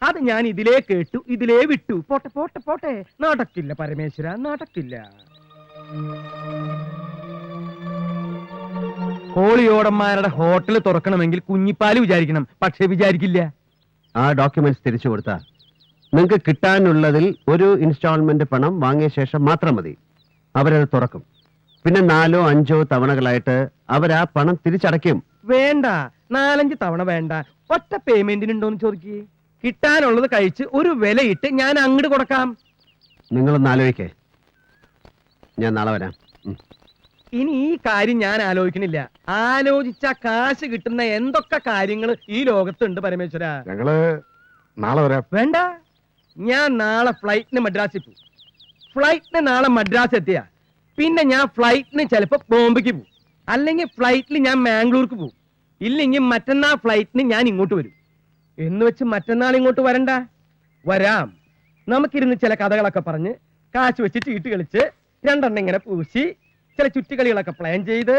അത് ഞാൻ ഇതിലേ കേട്ടു, ഇതിലേ വിട്ടു. പോട്ടെ പോട്ടെ പോട്ടെ, നടക്കില്ല പരമേശ്വര, നടക്കില്ല. കോളിയോടന്മാരുടെ ഹോട്ടൽ തുറക്കണമെങ്കിൽ കുഞ്ഞിപ്പാല് വിചാരിക്കണം, പക്ഷെ വിചാരിക്കില്ല. ആ ഡോക്യുമെന്റ്സ് തിരിച്ചു കൊടുത്താ നിങ്ങൾക്ക് കിട്ടാനുള്ളതിൽ ഒരു ഇൻസ്റ്റാൾമെന്റ് പണം വാങ്ങിയ ശേഷം മാത്രം മതി. അവരത് തുറക്കും. പിന്നെ 4 or 5 തവണകളായിട്ട് അവരാ പണം തിരിച്ചടയ്ക്കും. വേണ്ട, 4-5 തവണ വേണ്ട, ഒറ്റ പേയ്മെന്റിനുണ്ടോന്ന് ചോദിക്കേ. കിട്ടാനുള്ളത് കഴിച്ച് ഒരു വിലയിട്ട് ഞാൻ അങ്ങോട്ട് കൊടുക്കാം. നിങ്ങളൊന്ന് ആലോചിക്കേ, ഞാൻ നാളെ വരാം. ഇനി ഈ കാര്യം ഞാൻ ആലോചിക്കണില്ല. ആലോചിച്ച കാശ് കിട്ടുന്ന എന്തൊക്കെ കാര്യങ്ങൾ ഈ ലോകത്തുണ്ട് പരമേശ്വര. ഞങ്ങള് നാളെ വരാം. വേണ്ട, ഞാൻ നാളെ ഫ്ലൈറ്റിന് മദ്രാസിൽ പോകും. ഫ്ലൈറ്റിന് നാളെ മദ്രാസ് എത്തിയ പിന്നെ ഞാൻ ഫ്ലൈറ്റിന് ചിലപ്പോ ബോംബെക്ക് പോകും, അല്ലെങ്കിൽ ഫ്ലൈറ്റിൽ ഞാൻ മാംഗ്ലൂർക്ക് പോകും, ഇല്ലെങ്കിൽ മറ്റന്നാൾ ഫ്ലൈറ്റിന് ഞാൻ ഇങ്ങോട്ട് വരും. എന്ന് വെച്ച് മറ്റന്നാൾ ഇങ്ങോട്ട് വരണ്ട, വരാം. നമുക്കിരുന്ന് ചില കഥകളൊക്കെ പറഞ്ഞ് കാശ് വെച്ച് ചീട്ട് കളിച്ച് 2 എണ്ണം ഇങ്ങനെ പൂശി ചില ചുറ്റിക്കളികളൊക്കെ പ്ലാൻ ചെയ്ത്,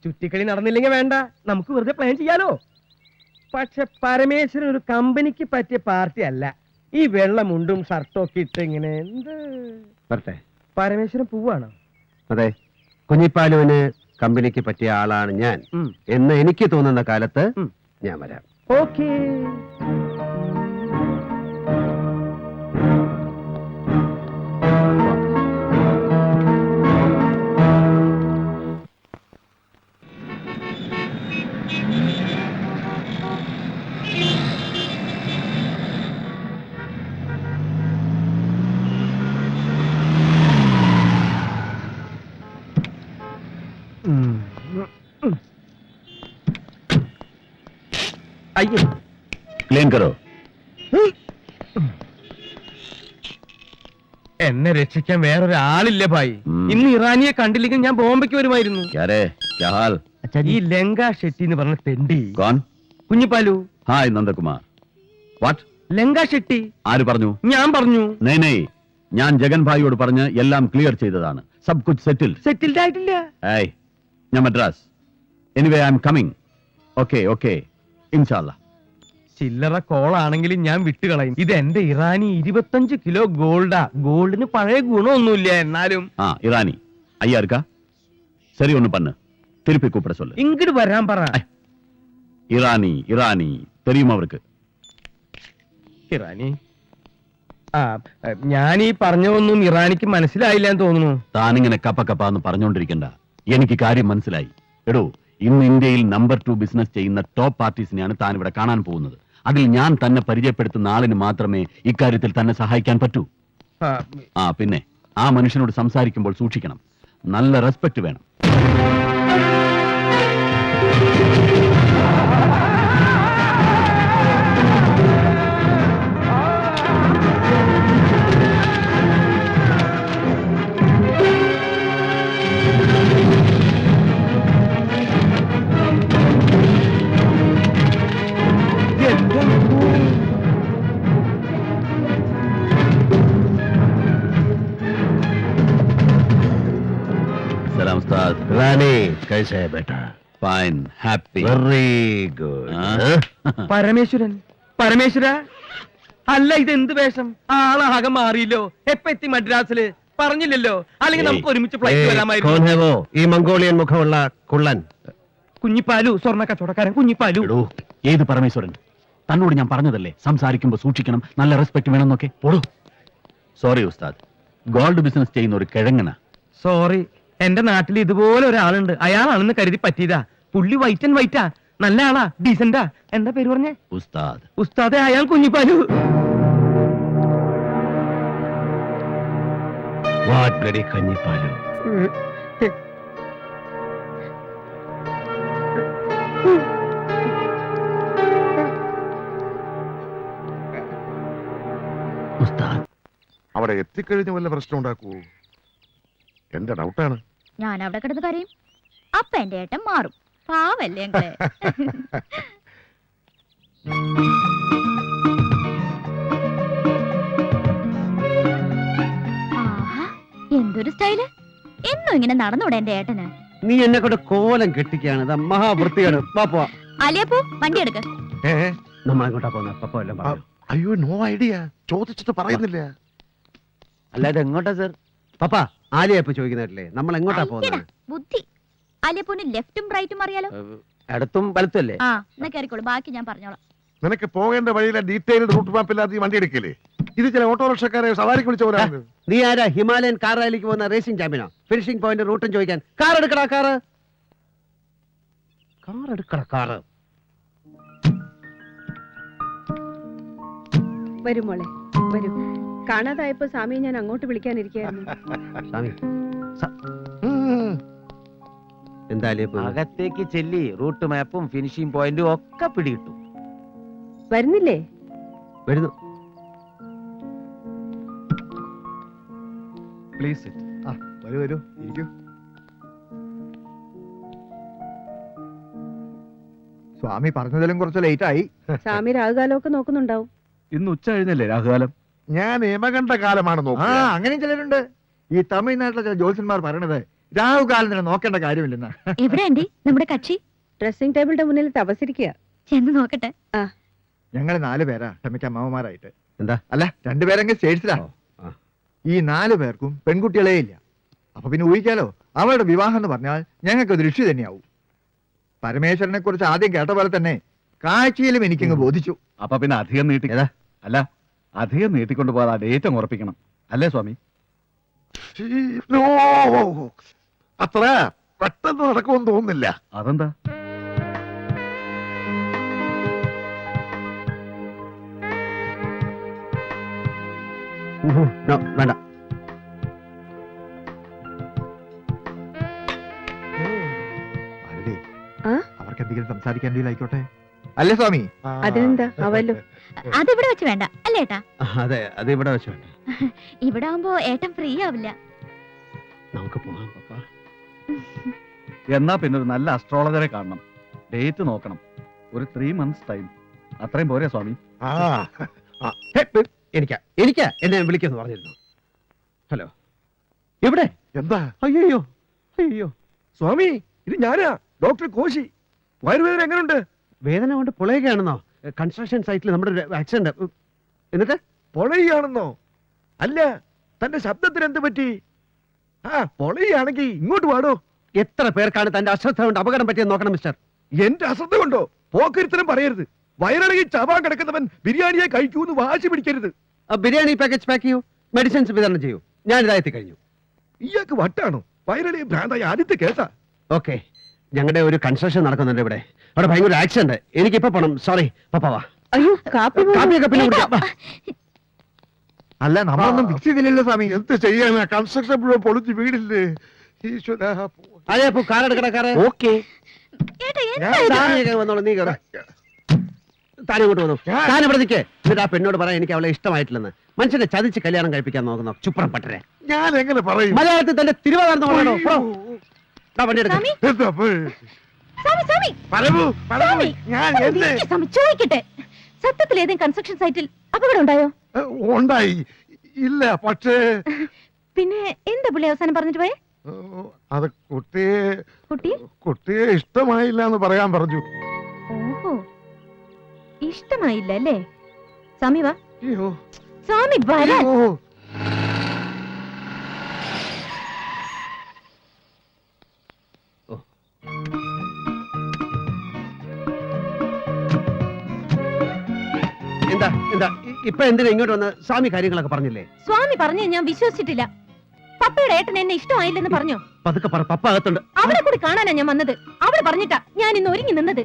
ചുറ്റിക്കളി നടന്നില്ലെങ്കിൽ വേണ്ട, നമുക്ക് വെറുതെ പ്ലാൻ ചെയ്യാലോ. പക്ഷെ പരമേശ്വരൻ ഒരു കമ്പനിക്ക് പറ്റിയ പാർട്ടി അല്ല. ഈ വെള്ളമുണ്ടും ഷർട്ടും ഒക്കെ ഇട്ട് ഇങ്ങനെ എന്ത് വരട്ടെ. പരമേശ്വരൻ പോവാണോ? അതെ, കുഞ്ഞിപ്പാലുവിന് കമ്പനിക്ക് പറ്റിയ ആളാണ് ഞാൻ എന്ന് എനിക്ക് തോന്നുന്ന കാലത്ത് ഞാൻ വരാം. ഓക്കേ. അയ്യോ, ക്ലീൻ കരോ. എന്നെ രക്ഷിക്കാൻ വേറൊരാളില്ല ഭായി. ഇന്ന് ഇറാനിയെ കണ്ടില്ലെങ്കിൽ ഞാൻ ബോംബെക്ക് വരുമായിരുന്നു. ഈ ലങ്ക ഷെട്ടി എന്ന് പറഞ്ഞ തെണ്ടി. കുഞ്ഞിപ്പാലു. ഹായ് നന്ദകുമാർ. വാട്ട്? ലങ്ക ഷെട്ടി. ആര് പറഞ്ഞു? ഞാൻ പറഞ്ഞു. ഞാൻ ജഗൻ ഭായിയോട് പറഞ്ഞ് എല്ലാം ക്ലിയർ ചെയ്തതാണ്. സബ് കുച്ച് സെറ്റിൽഡ് ആയിട്ടില്ല. ഞാൻ Madras. Anyway I am coming. Okay okay, ഇൻഷാല്ലാ. ചില്ലറ കോളാണെങ്കിലും ഞാൻ വിട്ടുകളയും. ഇത് എന്റെ ഇറാനി 25 കിലോ ഗോൾഡാ. ഗോൾഡിന് പഴയ ഗുണമൊന്നുമില്ല, എന്നാലും. ഇറാനി അയ്യാർക്കാ ശരി ഒന്ന് പണ്ണ് തിരുപ്പി കൂപ്പിട சொல்லு. ഇങ്ങോട്ട് വരാൻ പറ. ഇറാനി ഇറാനി തെരിയുമോ അവർക്ക്? ഇറാനി ഞാൻ ഈ പറഞ്ഞതൊന്നും ഇറാനിക്ക് മനസ്സിലായില്ല എന്ന് തോന്നുന്നു. താനിങ്ങനെ കപ്പന്ന് പറഞ്ഞോണ്ടിരിക്കണ്ട, എനിക്ക് കാര്യം മനസ്സിലായി. എടോ, ഇന്ന് ഇന്ത്യയിൽ നമ്പർ 2 ബിസിനസ് ചെയ്യുന്ന ടോപ്പ് പാർട്ടീസിനെയാണ് താൻ ഇവിടെ കാണാൻ പോകുന്നത്. അതിൽ ഞാൻ തന്നെ പരിചയപ്പെടുത്തുന്ന ആളിന് മാത്രമേ ഇക്കാര്യത്തിൽ തന്നെ സഹായിക്കാൻ പറ്റൂ. പിന്നെ ആ മനുഷ്യനോട് സംസാരിക്കുമ്പോൾ സൂക്ഷിക്കണം, നല്ല റെസ്പെക്ട് വേണം. रानी कैसे है बेटा? Fine, happy, very good. Parameswaran, Parameswara, അല്ല ഇതെന്ത് വേഷം? ആളാകെ മാറിയില്ലോ. എപ്പ എത്തി മദ്രാസില്? പറഞ്ഞില്ലല്ലോ, അല്ലെങ്കിൽ നമുക്ക് ഒരുമിച്ച് ഫ്ലൈറ്റ് വരാമായിരുന്നു. ഈ മംഗോളിയൻ മുഖമുള്ള കുള്ളൻ. കുഞ്ഞിപ്പാലു, സ്വർണ്ണ കച്ചവടക്കാരൻ കുഞ്ഞിപ്പാലു. ഏത് പരമേശ്വരൻ? തന്നോട് ഞാൻ പറഞ്ഞതല്ലേ സംസാരിക്കുമ്പോ സൂക്ഷിക്കണം, നല്ല റെസ്പെക്ട് വേണമെന്നൊക്കെ. ഓടോ. സോറി ഉസ്താദ്, ഗോൾഡ് ബിസിനസ് ചെയ്യുന്ന ഒരു കിഴങ്ങന. സോറി, എന്റെ നാട്ടിൽ ഇതുപോലെ ഒരാളുണ്ട്. അയാളാണെന്ന് കരുതി പറ്റിയതാ. പുള്ളി വൈറ്റ് ആൻഡ് വൈറ്റാ, നല്ല ആളാ, ഡീസന്റാ. എന്താ പേര് പറഞ്ഞേ? ഉസ്താദ്. ഉസ്താദെ, അയാൾ കുഞ്ഞിപ്പാലു. What bloody Kunjippalu? ഉസ്താദ്, അവിടെ എത്തിക്കഴിഞ്ഞ വല്ല പ്രശ്നം ഉണ്ടാക്കൂ? എന്റെ ഡൗട്ടാണ്. ഞാൻ അവിടെ കിടന്ന് കരയും, അപ്പൊ എന്റെ ഏട്ടൻ മാറും. പാവല്ലേ ഞങ്ങളെ. എന്തൊരു സ്റ്റൈല്! എന്നും ഇങ്ങനെ നടന്നൂടെ എന്റെ ഏട്ടന്? നീ എന്നെ കൊണ്ട് കോലം കെട്ടിക്കാണ്, മഹാവൃത്തിയാണ്. അലിയപ്പോ വണ്ടി എടുക്ക. നമ്മളെങ്ങോട്ടാ പോകുന്നത്? പപ്പ എല്ലാം പറഞ്ഞു. അയ്യോ നോ ഐഡിയ, ചോദിച്ചിട്ട് പറയുന്നില്ല. അല്ലാതെ എങ്ങോട്ടാ സർ? പപ്പ ആലിയ ഇപ്പൊ ചോദിക്കുന്നില്ലേ നമ്മൾ എങ്ങോട്ടാ അയ്യടാ, പോകുന്നത്? ബുദ്ധി അല്ലേപ്പോന് ലെഫ്റ്റും റൈറ്റും അറിയാലോ. ഇടത്തും വലത്തും അല്ലേ? ആ എന്നാ കയറിക്കോളൂ, ബാക്കി ഞാൻ പറഞ്ഞോളാം. നിനക്ക് പോകേണ്ട വഴിയിലെ ഡീറ്റെയിൽഡ് റൂട്ട് മാപ്പില്ലാതെ ഈ വണ്ടി എടുക്കില്ലേ? ഇത് ചില ഓട്ടോറിക്ഷക്കാരെ സവാരിക്ക് വിളിച്ച പോലെ. നീ ആരാ ഹിമാലയൻ കാർ റാലിക്ക് പോകുന്ന റേസിംഗ് ചാമ്പ്യനോ? ഫിനിഷിംഗ് പോയിന്റ് റൂട്ടും ചോദിക്കാൻ? കാർ എടുക്കടാ, കാറ് എടുക്കടാ, കാറ്. വരൂ മോളെ, വരൂ. കാണാതായപ്പോ സ്വാമിയെ ഞാൻ അങ്ങോട്ട് വിളിക്കാനിരിക്കായിരുന്നു. സ്വാമി എന്തായാലും അകത്തേക്ക് ചെല്ലി റൂട്ട് മാപ്പും ഫിനിഷിംഗ് പോയിന്റും ഒക്കെ പിടികിട്ടും. വരുന്നില്ലേ? വരുന്നു. പ്ലീസ് വരൂ വരൂ, ഇരിക്കൂ. സ്വാമി പറഞ്ഞതിലും കുറച്ച് ലേറ്റ് ആയി. സ്വാമി രാഹുകാലമൊക്കെ നോക്കുന്നുണ്ടാവും. ഇന്ന് ഉച്ച കഴിഞ്ഞല്ലേ രാഹുകാലം? ഞാൻ യമകണ്ഠ കാലമാണ് ആ നോക്കുക. അങ്ങനെയും ചിലരുണ്ട്. ഈ തമിഴ്നാട്ടിലെ ചില ജ്യോത്സ്യന്മാർ പറയണത് രാഹുകാലം തന്നെ നോക്കേണ്ട കാര്യമില്ലെന്നാ. എവിടെ ആന്റി നമ്മുടെ കക്ഷി? ഡ്രസ്സിംഗ് ടേബിളിന്റെ മുന്നിൽ തപസിരിക്കുക. ചെന്ന് നോക്കട്ടെ. ഞങ്ങൾ 4 പേരാ ക്ഷമിക്ക അമ്മമാരായിട്ട്. എന്താ? അല്ല 2 പേരെങ്കിൽ സ്റ്റേറ്റ്സിലാണ്. ആ. ഈ 4 പേർക്കും പെൺകുട്ടികളേ ഇല്ല. അപ്പൊ പിന്നെ ഊഹിക്കാലോ, അവളുടെ വിവാഹം എന്ന് പറഞ്ഞാൽ ഞങ്ങൾക്ക് ദൃഷ്ടി തന്നെയാവും. പരമേശ്വരനെ കുറിച്ച് ആദ്യം കേട്ട പോലെ തന്നെ കാഴ്ചയിലും എനിക്കങ്ങ് ബോധിച്ചു. അപ്പൊ പിന്നെ അധികം നീട്ടി ഏതാ? അല്ല അധികം നീട്ടിക്കൊണ്ട് പോകാതെ ഡേറ്റ് അങ്ങ് ഉറപ്പിക്കണം അല്ലേ സ്വാമി? നോ, അത്ര പെട്ടെന്ന് നടക്കുമെന്ന് തോന്നുന്നില്ല. അതെന്താ? No, വേണ്ട. ഭാരതി, ആ? അവർക്ക് എന്തെങ്കിലും സംസാരിക്കാണ്ടില്ലായിക്കോട്ടെ അല്ലേ സ്വാമി? അതിനെന്താ അവല്ലോ. അതിവിടെ വെച്ച് വേണ്ട അല്ലേ ഏട്ടാ? അതെ, അത് ഇവിടെ വെച്ച് വേണ്ട. ഇവിടെ ആവുമ്പോ ഏട്ടൻ ഫ്രീ ആവില്ല. നമുക്ക് പോകാം പപ്പ. എന്നാ പിന്നെ ഒരു നല്ല അസ്ട്രോളജറെ കാണണം, ഡേറ്റ് നോക്കണം. ഒരു 3 months ടൈം, അത്രയും പോരെ സ്വാമി? ആ, എനിക്കാ എന്നെ വിളിക്കുമെന്ന് പറഞ്ഞിരുന്നു. ഹലോ, എവിടെ? എന്താ? അയ്യോ അയ്യോ, സ്വാമി ഇത് ഞാനാ, ഡോക്ടർ കോശി. വയറുവേദന എങ്ങനെയുണ്ട്? വേദന കൊണ്ട് പൊളയുകയാണെന്നോ? കൺസ്ട്രക്ഷൻ സൈറ്റിൽ നമ്മുടെ ഒരു ആക്സിഡന്റ്. എന്നിട്ട് പൊളയാണെന്നോ? അല്ല, തന്റെ ശബ്ദത്തിന് എന്ത് പറ്റി? ആ പൊളയാണെങ്കിൽ ഇങ്ങോട്ട് പാടോ. എത്ര പേർക്കാണ് തന്റെ അശ്രദ്ധ കൊണ്ട് അപകടം പറ്റിയെന്ന് നോക്കണം മിസ്റ്റർ. എന്റെ അശ്രദ്ധ കൊണ്ടോ? പോക്കരിത്തരം പറയരുത്. വയറിളകി ചാവാൻ കിടക്കുന്നവൻ ബിരിയാണിയെ കഴിക്കൂന്ന് വാശി പിടിക്കരുത്. ബിരിയാണി പാക്കേജ് പാക്ക് ചെയ്യൂ, മെഡിസിൻസ് വിതരണം ചെയ്യൂ. ഞാൻ ഇതായെത്തി കഴിഞ്ഞു. ഇയാൾക്ക് വട്ടാണോ? വയറിളകി ഭ്രാന്തായ ആദ്യത്തെ കേസാ. ഓക്കെ, ഞങ്ങളുടെ ഒരു കൺസ്ട്രക്ഷൻ നടക്കുന്നുണ്ട് ഇവിടെ. അവിടെ ഭയങ്കര ആക്സിഡന്റ്. എനിക്കിപ്പോ പോണം. സോറി പപ്പാവാ. അയ്യോ, കാപ്പി പോലും- കാപ്പിയൊക്കെ പിന്നെ കുടിക്കാം. വാ. അല്ല നമ്മളൊന്നും ഫിക്സ് ചെയ്തില്ലല്ലോ സ്വാമി. എന്ത് ചെയ്യാനാ? കൺസ്ട്രക്ഷൻ മുഴുവൻ പൊളിച്ച് വീടില്ലേ ഈശ്വരാ. അതെ, അപ്പൊ കാറെടുക്കട കാറ്. ഓക്കെ. ഏട്ടാ ഞാൻ താനേ വന്നോളൂ, നീ കയറ. താൻ ഇങ്ങോട്ട് വന്നു. താൻ ഇവിടെ നിൽക്കേ. എന്നിട്ട് ആ പെണ്ണോട് പറയാൻ എനിക്ക് അവളെ ഇഷ്ടമായിട്ടില്ലെന്ന്. മനുഷ്യനെ ചതിച്ച് കല്യാണം കഴിപ്പിക്കാൻ നോക്കുന്നു ചുപ്രം പട്ടരെ. ഞാൻ എങ്ങനെ പറയും? മലയാളത്തിൽ തന്റെ തിരുവാതിർന്ന് പറയണോ? വണ്ടി എടുക്കാം. എന്താ അപ്പൊ? സ്വാമി സ്വാമി പറയൂ, പറയൂ. സ്വാമി, ഞാൻ സ്വാമി, എന്ത് ഇരിക്ക് സ്വാമി, ചോദിക്കട്ടെ. സത്യത്തിൽ ഏതെങ്കിലും കൺസ്ട്രക്ഷൻ സൈറ്റിൽ അപകടം ഉണ്ടായോ? ഉണ്ടായി? ഇല്ല, പക്ഷേ പിന്നെ എന്താ പുള്ളി അവസാനം പറഞ്ഞിട്ട് പോയെ? അത് കുട്ടി കുട്ടിയെ ഇഷ്ടമായില്ല എന്ന് പറയാൻ പറഞ്ഞു. ഓഹോ, ഇഷ്ടമായില്ല അല്ലേ? സ്വാമി വാ. അയ്യോ, സ്വാമി വരാൻ. അയ്യോ. എന്താ എന്താ ഇപ്പൊ എന്തിനാ ഇങ്ങോട്ട് വന്ന്? സ്വാമി കാര്യങ്ങളൊക്കെ പറഞ്ഞില്ലേ? സ്വാമി പറഞ്ഞു ഞാൻ വിശ്വസിച്ചിട്ടില്ല. പപ്പയുടെ ഏട്ടൻ എന്നെ ഇഷ്ടമായില്ലെന്ന് പറഞ്ഞു. പതുക്കെ പറ, പപ്പ അകത്തുണ്ട്. അവളെ കൂടി കാണാനാ ഞാൻ വന്നത്. അവള് പറഞ്ഞിട്ടാ ഞാൻ ഇന്ന് ഒരുങ്ങി നിന്നത്.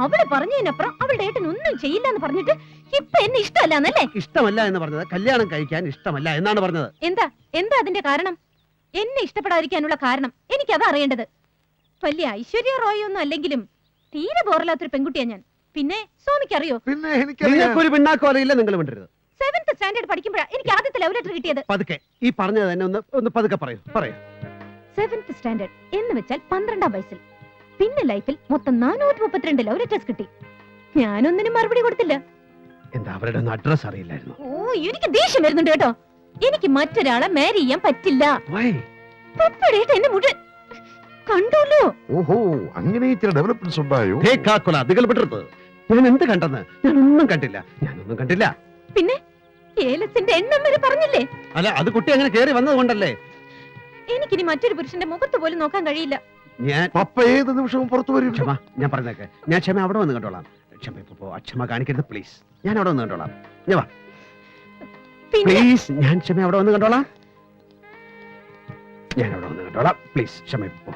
അവള് പറഞ്ഞതിനപ്പുറം അവളുടെ ഏട്ടൻ ഒന്നും ചെയ്യില്ല എന്ന് പറഞ്ഞിട്ട് ഇപ്പൊ എന്നെ ഇഷ്ടമല്ലാന്നല്ലേ? ഇഷ്ടമല്ല എന്ന് പറഞ്ഞത് കല്യാണം കഴിക്കാൻ ഇഷ്ടമല്ല എന്നാണ് പറഞ്ഞത്. എന്താ എന്താ അതിന്റെ കാരണം? എന്നെ ഇഷ്ടപ്പെടാതിരിക്കാനുള്ള കാരണം എനിക്കതാ അറിയേണ്ടത്. വലിയ ഐശ്വര്യ റോയ് ഒന്നും അല്ലെങ്കിലും തീരെ ബോറല്ലാത്തൊരു പെൺകുട്ടിയാ ഞാൻ. പിന്നെ സ്വാമിക്ക് അറിയോ? പിന്നെ എനിക്കറിയാം. നിങ്ങൾക്കൊരു പിണ്ണാക്കോ അറിയില്ല, നിങ്ങൾ വിണ്ടരുത്. 7th സ്റ്റാൻഡേർഡ് പഠിക്കുമ്പോഴാ എനിക്ക് ആദ്യത്തെ ലവ് ലെറ്റർ കിട്ടിയത്. പതുക്കെ ഈ പറഞ്ഞത് തന്നെ ഒന്ന് പതുക്കെ പറയൂ. 7th സ്റ്റാൻഡേർഡ് എന്ന് വെച്ചാൽ 12ാം വയസ്സിൽ. പിന്നെ ലൈഫിൽ മൊത്തം 432 ലവ് ലെറ്റേഴ്സ് കിട്ടി. ഞാനൊന്നിനും മറുപടി കൊടുത്തില്ല. എന്താ അവരുടെ ഒന്നും അഡ്രസ് അറിയില്ലായിരുന്നു? ഓ, എനിക്ക് ദേഷ്യം വരുന്നുണ്ട് കേട്ടോ. എനിക്ക് മറ്റൊരാളെ മാരി ചെയ്യാൻ പറ്റില്ല. പപ്പയുടെ ഏട്ടൻ എന്നെ മുഴുവൻ കണ്ടല്ലോ. ഓഹോ, അങ്ങനെ ചില ഡെവലപ്മെന്റ്സ് ഉണ്ടായോ? അതികൾ വിടരുത്. ഞാൻ എന്ത് കണ്ടെന്ന്? ഞാനൊന്നും കണ്ടില്ല. പിന്നെ ഏലസിന്റെ എണ്ണം വരെ പറഞ്ഞില്ലേ? അല്ല അത് കുട്ടി അങ്ങനെ കയറി വന്നത് കൊണ്ടല്ലേ. എനിക്കിനി മറ്റൊരു പുരുഷന്റെ മുഖത്ത് പോലും നോക്കാൻ കഴിയില്ല. ഞാൻ പപ്പ ഏത് നിമിഷവും പുറത്തു വരും. ക്ഷമ, ഞാൻ പറഞ്ഞേക്കെ, ഞാൻ ക്ഷമ അവിടെ വന്ന് കണ്ടോളാം. ക്ഷമ ഇപ്പൊ പോ, അക്ഷമ കാണിക്കരുത് പ്ലീസ്. ഞാൻ അവിടെ വന്ന് കണ്ടോളാം. ഞാൻ വാ പിന്നെ പ്ലീസ്. ഞാൻ ക്ഷമ അവിടെ വന്ന് കണ്ടോളാം. ഞാൻ അവിടെ വന്ന് കണ്ടോളാം പ്ലീസ്. ക്ഷമ ഇപ്പൊ പോ.